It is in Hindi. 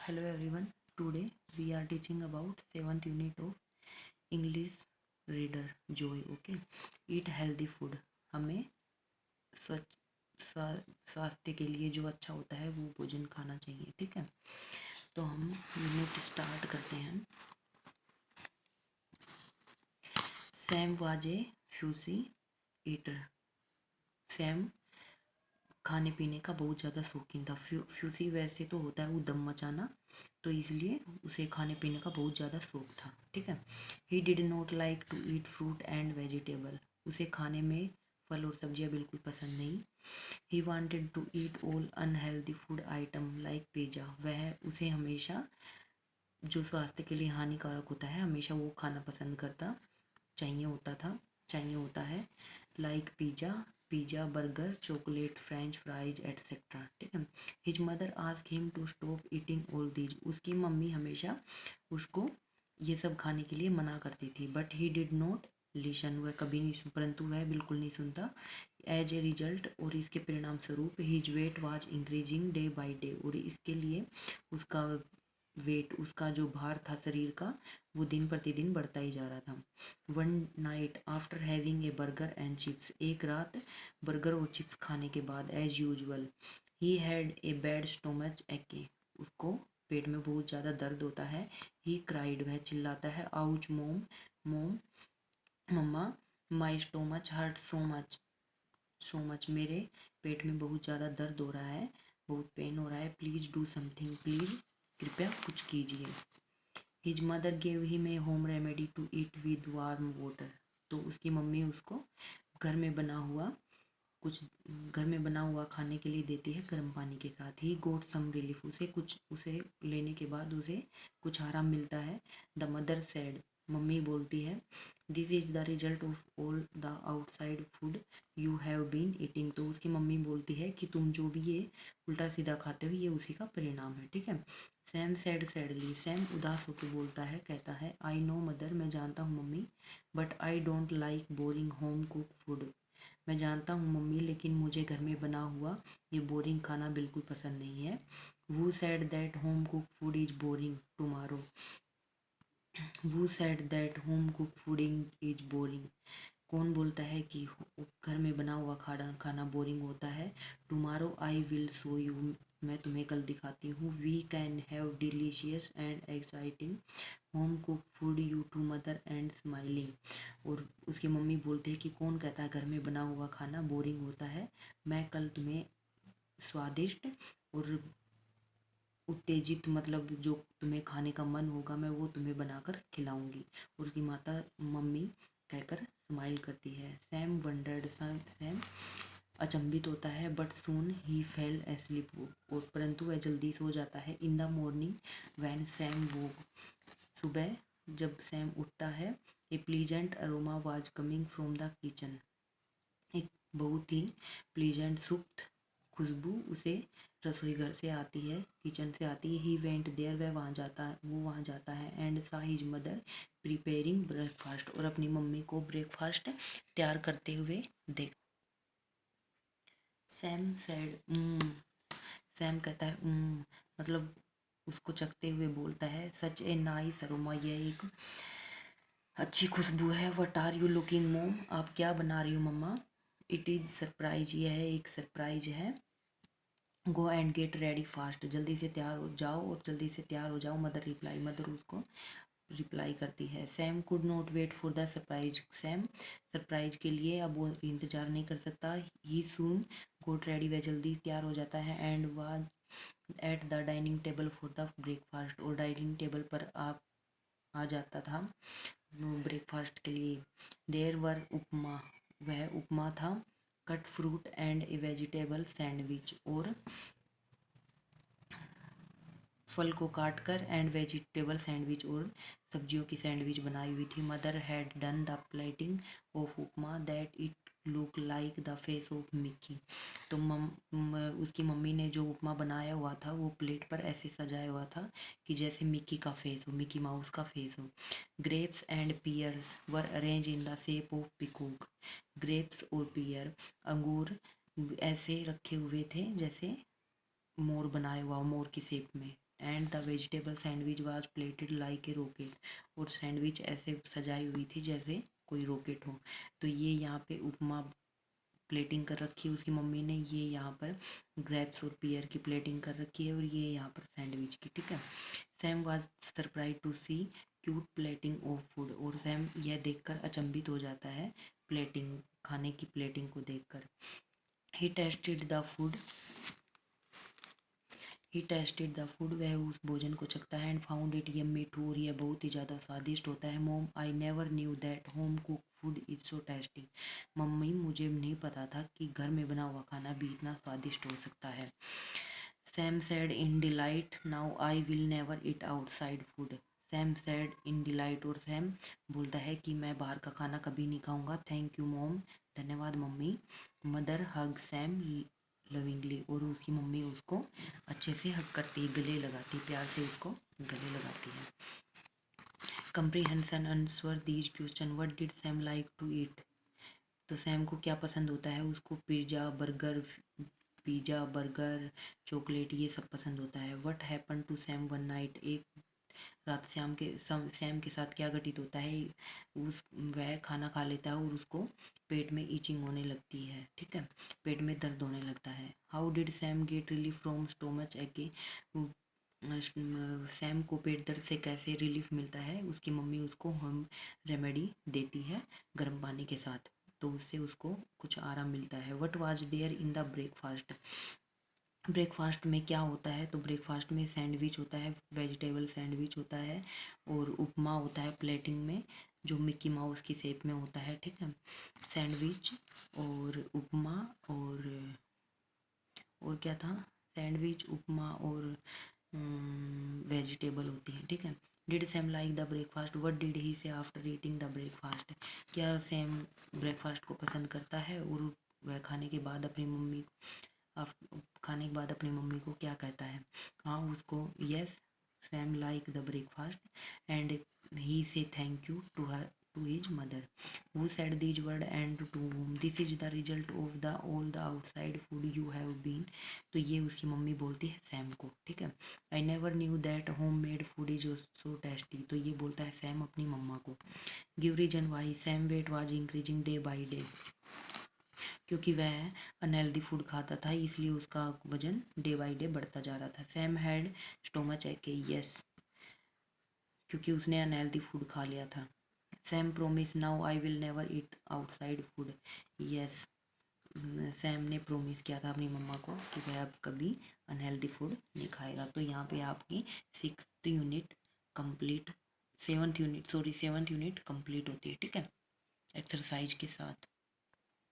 Hello everyone. Today we are teaching about 7th unit of English reader joy. Okay. Eat healthy food. हमें स्वास्थ्य के लिए जो अच्छा होता है वो भोजन खाना चाहिए. ठीक है, तो हम यूनिट स्टार्ट करते हैं. Sam was a fussy eater. Sam खाने पीने का बहुत ज़्यादा शौकीन था. फ्यूसी वैसे तो होता है उद्दम मचाना, तो इसलिए उसे खाने पीने का बहुत ज़्यादा शौक था. ठीक है. He did not like to eat fruit and vegetable. उसे खाने में फल और सब्जियां बिल्कुल पसंद नहीं. He wanted to eat all unhealthy food item like pizza. वह उसे हमेशा जो स्वास्थ्य के लिए हानिकारक होता है हमेशा वो खाना पसंद करता चाहिए होता है. Like pizza, burger, chocolate, french fries etcetera. ठीक है. His mother ask him to stop eating all these. उसकी मम्मी हमेशा उसको ये सब खाने के लिए मना करती थी. But he did not listen. वह कभी नहीं, परंतु वह बिल्कुल नहीं सुनता. एज ए रिजल्ट, और इसके परिणाम स्वरूप, his weight was increasing day by day. और इसके लिए उसका वेट, उसका जो भार था शरीर का, वो दिन प्रतिदिन बढ़ता ही जा रहा था. One night after having a burger and chips. एक रात बर्गर और चिप्स खाने के बाद, as usual, he had a bad stomach ache. उसको पेट में बहुत ज़्यादा दर्द होता है. He cried. वह चिल्लाता है. Ouch mom, mom, mama, my stomach hurt so much. मेरे पेट में बहुत ज़्यादा दर्द हो रहा है, बहुत पेन हो रहा है. Please do something. प्लीज़ कृपया कुछ कीजिए. His mother gave him a home remedy to eat with warm water. तो उसकी मम्मी उसको घर में बना हुआ घर में बना हुआ खाने के लिए देती है गर्म पानी के साथ. ही गोट सम रिलीफ. उसे लेने के बाद उसे कुछ आराम मिलता है. The mother said. मम्मी बोलती है, this is the result of all the outside food you have been eating. तो उसकी मम्मी बोलती है कि तुम जो भी ये उल्टा सीधा खाते हो ये उसी का परिणाम है. ठीक है. Sam sad sadly. सैम उदास होकर बोलता है, कहता है, आई नो मदर. मैं जानता हूँ mummy. But I don't like boring home cook food. मैं जानता हूँ मम्मी, लेकिन मुझे घर में बना हुआ ये बोरिंग खाना बिल्कुल पसंद नहीं है. वो said that home cook food is boring tomorrow. वो said that home cook fooding is boring. कौन बोलता है कि घर में बना हुआ खाना बोरिंग होता है. Tomorrow I will show you. मैं तुम्हें कल दिखाती हूँ. We can have delicious and exciting home cook food you to mother and smiling. और उसकी मम्मी बोलती है कि कौन कहता है घर में बना हुआ खाना बोरिंग होता है. मैं कल तुम्हें स्वादिष्ट और उत्तेजित, मतलब जो तुम्हें खाने का मन होगा मैं वो तुम्हें बनाकर खिलाऊंगी. और उसकी माता मम्मी कहकर स्माइल करती है. Sam wandered. सैम अचंभित होता है. But soon he fell asleep. और परंतु वह जल्दी सो जाता है. In the morning when Sam woke. सुबह जब सैम उठता है, a pleasant aroma was coming from the kitchen. एक बहुत ही प्लीजेंट सुप्त खुशबू उसे रसोई घर से आती है, किचन से आती है. He went there. वो वहाँ जाता है. एंड सा हिज मदर प्रिपेयरिंग ब्रेकफास्ट. और अपनी मम्मी को ब्रेकफास्ट तैयार करते हुए देख. Sam said. सैम कहता है मतलब उसको चखते हुए बोलता है, सच ए नाइस अरोमा. यह एक अच्छी खुशबू है. व्हाट आर यू लुकिंग मोम. आप क्या बना रही हो मम्मा. It is surprise. यह एक सरप्राइज है. Go and get ready fast. जल्दी से तैयार हो जाओ और जल्दी से तैयार हो जाओ. मदर उसको रिप्लाई करती है. Sam could not wait for the surprise. Sam surprise के लिए अब वो इंतज़ार नहीं कर सकता. He soon got ready. वह जल्दी तैयार हो जाता है. And was at the dining table for the breakfast. और डाइनिंग टेबल पर आ जाता था ब्रेकफास्ट के लिए. देर वर उपमा. वह उपमा था. Cut fruit and A vegetable sandwich. और फल को काट कर एंड वेजिटेबल सैंडविच और सब्जियों की सैंडविच बनाई हुई थी. Mother had done the plating of upma that it look like the face of Mickey. तो उसकी मम्मी ने जो उपमा बनाया हुआ था वो प्लेट पर ऐसे सजाया हुआ था कि जैसे मिक्की का फेस हो, मिक्की माउस का फेस हो. Grapes and pears were arrange in the shape of peacock. Grapes और पियर, अंगूर, ऐसे रखे हुए थे जैसे मोर बनाया हुआ, मोर की शेप में. And the vegetable sandwich was plated like a rocket, और सैंडविच ऐसे सजाई हुई थी जैसे कोई रॉकेट हो। तो ये यहाँ पे उपमा प्लेटिंग कर रखी है उसकी मम्मी ने, ये यहाँ पर ग्रेप्स और पियर की प्लेटिंग कर रखी है, और ये यहाँ पर सैंडविच की, ठीक है। Sam was surprise to see cute plating of food, और सैम यह देखकर अचंभित हो जाता है प्लेटिंग, खाने की प्लेटिंग को देखकर। He tasted the food he tasted the food, वह उस भोजन को चखता है, and found it yummy too, और यह बहुत ही ज़्यादा स्वादिष्ट होता है। Mom I never knew that home cook food is so tasty, मम्मी मुझे नहीं पता था कि घर में बना हुआ खाना भी इतना स्वादिष्ट हो सकता है। Sam sad in delight, now I will never eat outside food, Sam sad in delight, और सैम बोलता है कि मैं बाहर का खाना कभी नहीं खाऊंगा। थैंक यू मॉम, धन्यवाद मम्मी। मदर हग सैम लविंगली, और उसकी मम्मी उसको अच्छे से हग करती है, गले लगाती है, प्यार से उसको गले लगाती है। Comprehension answer these question, what did Sam like to eat, तो सैम को क्या पसंद होता है, उसको पिज़्ज़ा बर्गर चॉकलेट ये सब पसंद होता है। What happen to Sam one night, एक रात सैम के साथ क्या घटित होता है, वह खाना खा लेता है और उसको पेट में ईचिंग होने लगती है, ठीक है, पेट में दर्द होने लगता है। How did Sam get relief from stomach ache, Sam को पेट दर्द से कैसे रिलीफ मिलता है, उसकी मम्मी उसको होम रेमेडी देती है गर्म पानी के साथ, तो उससे उसको कुछ आराम मिलता है। What was there in the breakfast, breakfast में क्या होता है, तो ब्रेकफास्ट में सैंडविच होता है, वेजिटेबल सैंडविच होता है, और उपमा होता है प्लेटिंग में जो मिक्की माउस की शेप में होता है, ठीक है। सैंडविच और उपमा और क्या था, सैंडविच उपमा और वेजिटेबल होती है, ठीक है। Did Sam like the breakfast, what did he से आफ्टर ईटिंग द ब्रेकफास्ट, क्या सैम ब्रेकफास्ट को पसंद करता है, और वह खाने के बाद अपनी मम्मी खाने के बाद अपनी मम्मी को क्या कहता है। हाँ उसको, yes Sam like the breakfast and he said thank you to her to his mother who said these word and to whom this is the result of the all the outside food you have been, तो ये उसकी मम्मी बोलती है सैम को, ठीक है। I never knew that home made food is so tasty, तो ये बोलता है सैम अपनी मम्मा को। Give reason why Sam weight was increasing day by day, क्योंकि वह अनहेल्दी फूड खाता था इसलिए उसका वजन डे बाई डे बढ़ता जा रहा था। सैम हैड स्टोमच एक, यस क्योंकि उसने अनहेल्दी फूड खा लिया था। Sam promise now I will never eat outside food, yes Sam ने प्रोमिस किया था अपनी मम्मा को कि वह अब कभी अनहेल्दी फूड नहीं खाएगा। तो यहाँ पे आपकी 6th unit complete, 7th unit complete होती है, ठीक है, एक्सरसाइज के साथ।